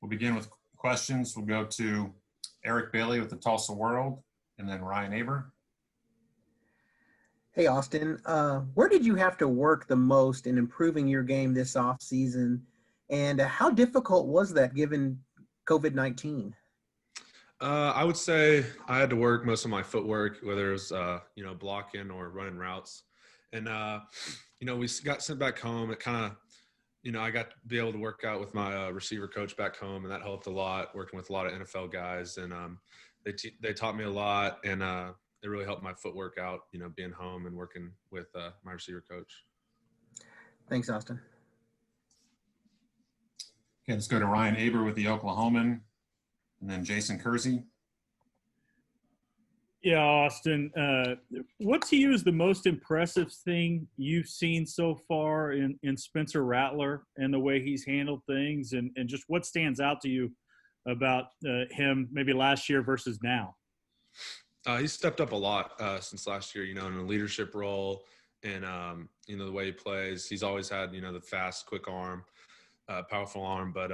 We'll begin with questions. We'll go to Eric Bailey with the Tulsa World, and then Ryan Aber. Hey, Austin. Where did you have to work the most in improving your game this offseason? And how difficult was that given COVID-19? I would say I had to work most of my footwork, whether it was, blocking or running routes. And, we got sent back home. It kind of, I got to be able to work out with my receiver coach back home, and that helped a lot, working with a lot of NFL guys. And they taught me a lot, and it really helped my footwork out, being home and working with my receiver coach. Thanks, Austin. Okay, let's go to Ryan Aber with the Oklahoman, and then Jason Kersey. Yeah, Austin, what to you is the most impressive thing you've seen so far in Spencer Rattler and the way he's handled things, and just what stands out to you about him maybe last year versus now? He's stepped up a lot since last year, in a leadership role and, the way he plays. He's always had, the fast, quick arm, powerful arm, but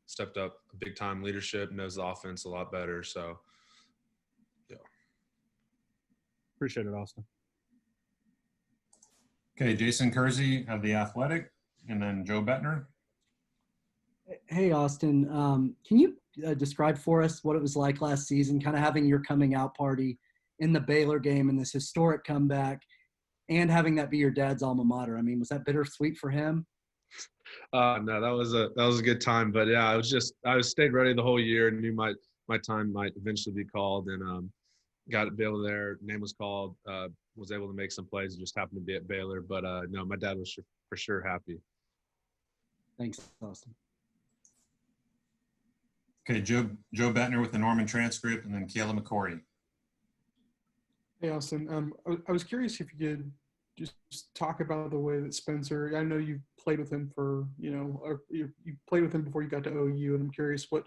stepped up big-time leadership, knows the offense a lot better. So, yeah. Appreciate it, Austin. Okay, Jason Kersey of The Athletic, and then Joe Bettner. Hey, Austin. Can you describe for us what it was like last season, kind of having your coming out party in the Baylor game and this historic comeback and having that be your dad's alma mater? I mean, was that bittersweet for him? No, that was a good time, but yeah, I was stayed ready the whole year and knew my time might eventually be called, and got at Baylor there. Name was called, was able to make some plays. It just happened to be at Baylor, but no, my dad was for sure happy. Thanks, Austin. Okay, Joe Bettner with the Norman transcript, and then Kayla McCory. Hey, Austin. I was curious if you could just talk about the way that Spencer, I know you've played with him or you played with him before you got to OU, and I'm curious what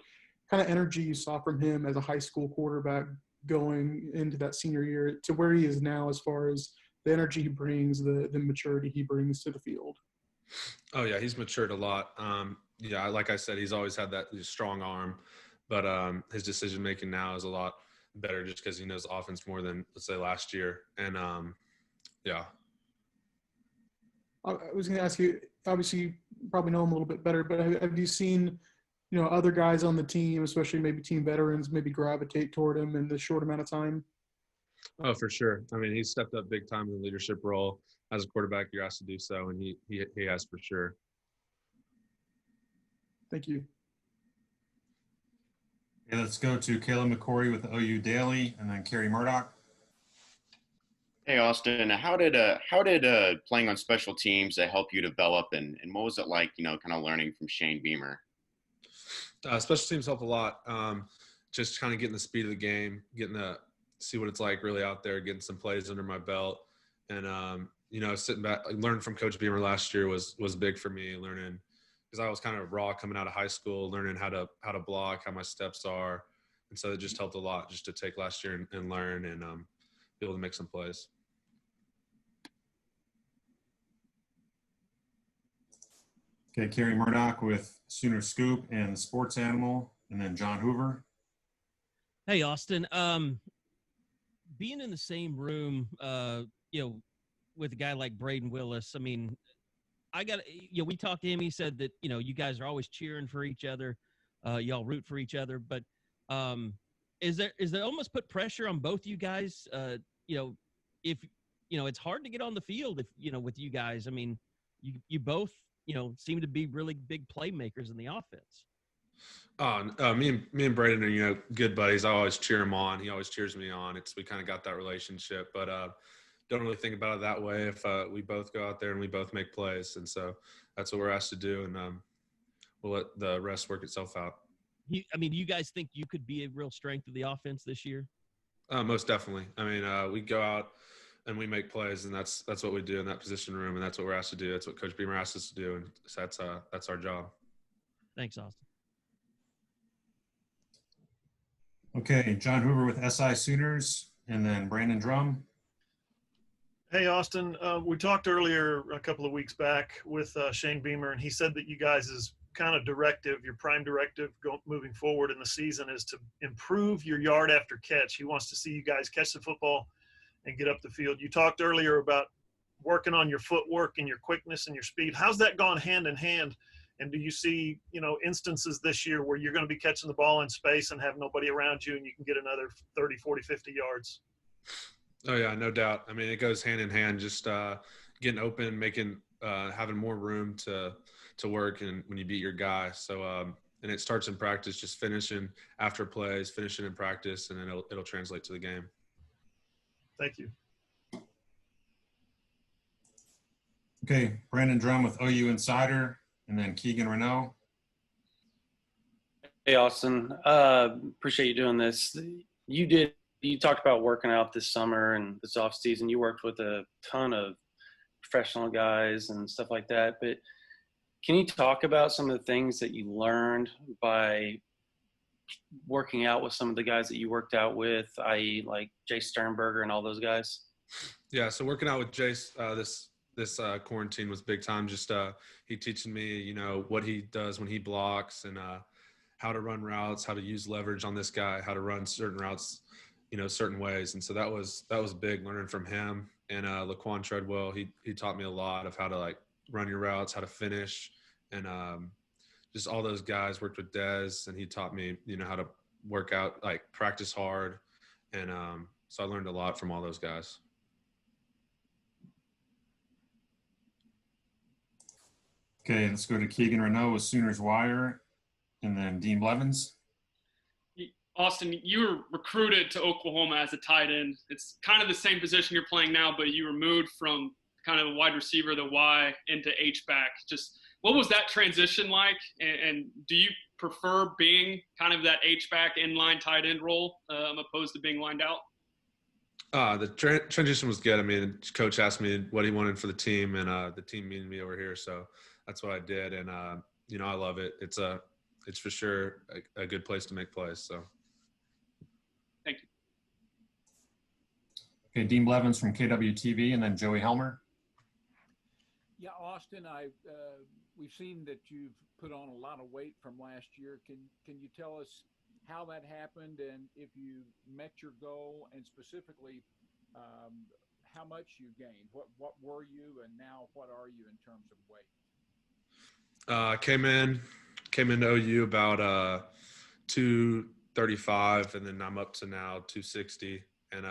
kind of energy you saw from him as a high school quarterback going into that senior year to where he is now, as far as the energy he brings, the maturity he brings to the field. Oh yeah, he's matured a lot. Yeah, like I said, he's always had that strong arm, but his decision making now is a lot better just because he knows the offense more than, let's say, last year. And yeah. I was going to ask you, obviously you probably know him a little bit better, but have you seen, other guys on the team, especially maybe team veterans, maybe gravitate toward him in this short amount of time? Oh, for sure. I mean, he's stepped up big time in the leadership role. As a quarterback, you're asked to do so, and he has for sure. Thank you. Okay, let's go to Kayla McCory with the OU Daily, and then Kerry Murdoch. Hey, Austin, how did playing on special teams help you develop, and what was it like, kind of learning from Shane Beamer? Special teams help a lot. Just kind of getting the speed of the game, getting to see what it's like really out there, getting some plays under my belt. And, sitting back, learning from Coach Beamer last year was big for me, learning because I was kind of raw coming out of high school, learning how to block, how my steps are. And so it just helped a lot just to take last year and learn and be able to make some plays. Okay, Kerry Murdoch with Sooner Scoop and the Sports Animal, and then John Hoover. Hey, Austin. Being in the same room, with a guy like Braden Willis, I mean, we talked to him. He said that, you guys are always cheering for each other. Y'all root for each other. But is there almost put pressure on both you guys? If, it's hard to get on the field if, with you guys. I mean, you both, seem to be really big playmakers in the offense. Me and Braden are, good buddies. I always cheer him on. He always cheers me on. We kind of got that relationship, but don't really think about it that way if we both go out there and we both make plays. And so that's what we're asked to do, and we'll let the rest work itself out. Do you guys think you could be a real strength of the offense this year? Most definitely. I mean, we go out and we make plays, and that's what we do in that position room, and that's what we're asked to do. That's what Coach Beamer asked us to do, and so that's our job. Thanks, Austin. Okay, John Hoover with SI Sooners, and then Brandon Drum. Hey, Austin. We talked earlier a couple of weeks back with Shane Beamer, and he said that you guys' kind of directive, your prime directive moving forward in the season is to improve your yard after catch. He wants to see you guys catch the football and get up the field. You talked earlier about working on your footwork and your quickness and your speed. How's that gone hand in hand? And do you see, instances this year where you're going to be catching the ball in space and have nobody around you and you can get another 30, 40, 50 yards? Oh yeah, no doubt. I mean, it goes hand in hand. Just getting open, having more room to work, and when you beat your guy. So and it starts in practice, just finishing after plays, finishing in practice, and then it'll translate to the game. Thank you. Okay, Brandon Drum with OU Insider, and then Keegan Renault. Hey, Austin. Appreciate you doing this. You talked about working out this summer and this off season. You worked with a ton of professional guys and stuff like that. But can you talk about some of the things that you learned by working out with some of the guys that you worked out with, i.e. like Jay Sternberger and all those guys? Yeah, so working out with Jace this quarantine was big time. Just he teaching me, what he does when he blocks, and how to run routes, how to use leverage on this guy, how to run certain routes, certain ways. And so that was big, learning from him. And Laquan Treadwell, he taught me a lot of how to run your routes, how to finish, and just all those guys. Worked with Dez, and he taught me, how to work out, practice hard. And so I learned a lot from all those guys. Okay, let's go to Keegan Renault with Sooners Wire, and then Dean Blevins. Austin, you were recruited to Oklahoma as a tight end. It's kind of the same position you're playing now, but you were moved from kind of a wide receiver, the Y, into H-back. Just what was that transition like? And do you prefer being kind of that H-back inline tight end role opposed to being lined out? The transition was good. I mean, coach asked me what he wanted for the team, and the team needed me over here, so that's what I did. And I love it. It's for sure a good place to make plays. So, thank you. Okay, Dean Blevins from KWTV, and then Joey Helmer. Yeah, Austin, we've seen that you've put on a lot of weight from last year. Can you tell us how that happened, and if you met your goal, and specifically how much you gained? What were you, and now what are you in terms of weight? Came into OU about 235, and then I'm up to now 260. And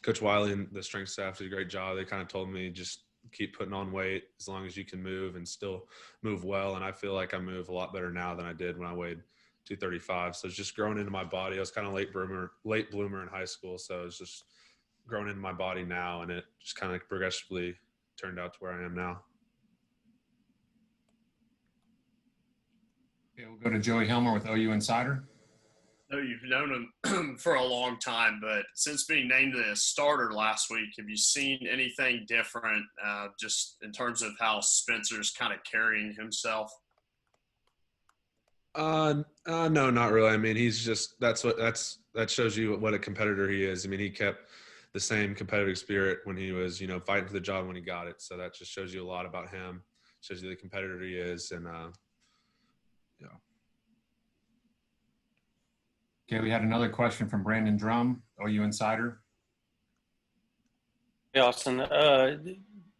Coach Wiley and the strength staff did a great job. They kind of told me just keep putting on weight as long as you can move and still move well. And I feel like I move a lot better now than I did when I weighed 235. So it's just growing into my body. I was kind of late bloomer in high school, so it's just growing into my body now, and it just kind of progressively turned out to where I am now. Okay, we'll go to Joey Helmer with OU Insider. I know you've known him for a long time, but since being named a starter last week, have you seen anything different just in terms of how Spencer's kind of carrying himself? No, not really. I mean, he's just that shows you what a competitor he is. I mean, he kept the same competitive spirit when he was, fighting for the job when he got it. So that just shows you a lot about him. Shows you the competitor he is, and yeah. Okay, we had another question from Brandon Drum, OU Insider. Hey, Austin.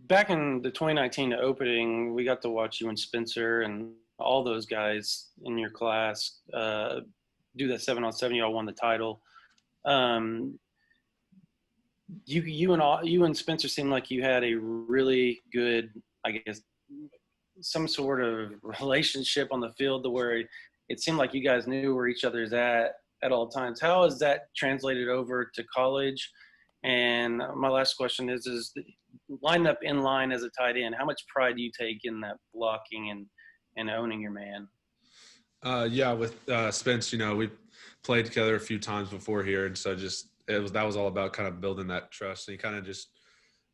Back in the 2019 opening, we got to watch you and Spencer and all those guys in your class do that 7-on-7. Y'all won the title. You and Spencer seemed like you had a really good, I guess, some sort of relationship on the field to where it seemed like you guys knew where each other's at all times. How has that translated over to college? And my last question is lining up in line as a tight end, how much pride do you take in that blocking and owning your man? Yeah, with Spence, we played together a few times before here, and so that was all about kind of building that trust. And he kind of just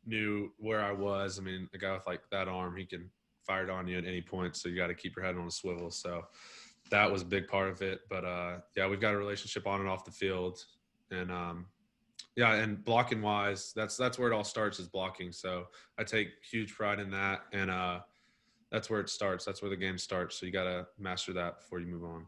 knew where I was. I mean, a guy with that arm, he can fire it on you at any point, so you got to keep your head on a swivel. So that was a big part of it. But yeah, we've got a relationship on and off the field, and yeah, and blocking wise, that's where it all starts, is blocking. So I take huge pride in that, and that's where it starts. That's where the game starts. So you got to master that before you move on.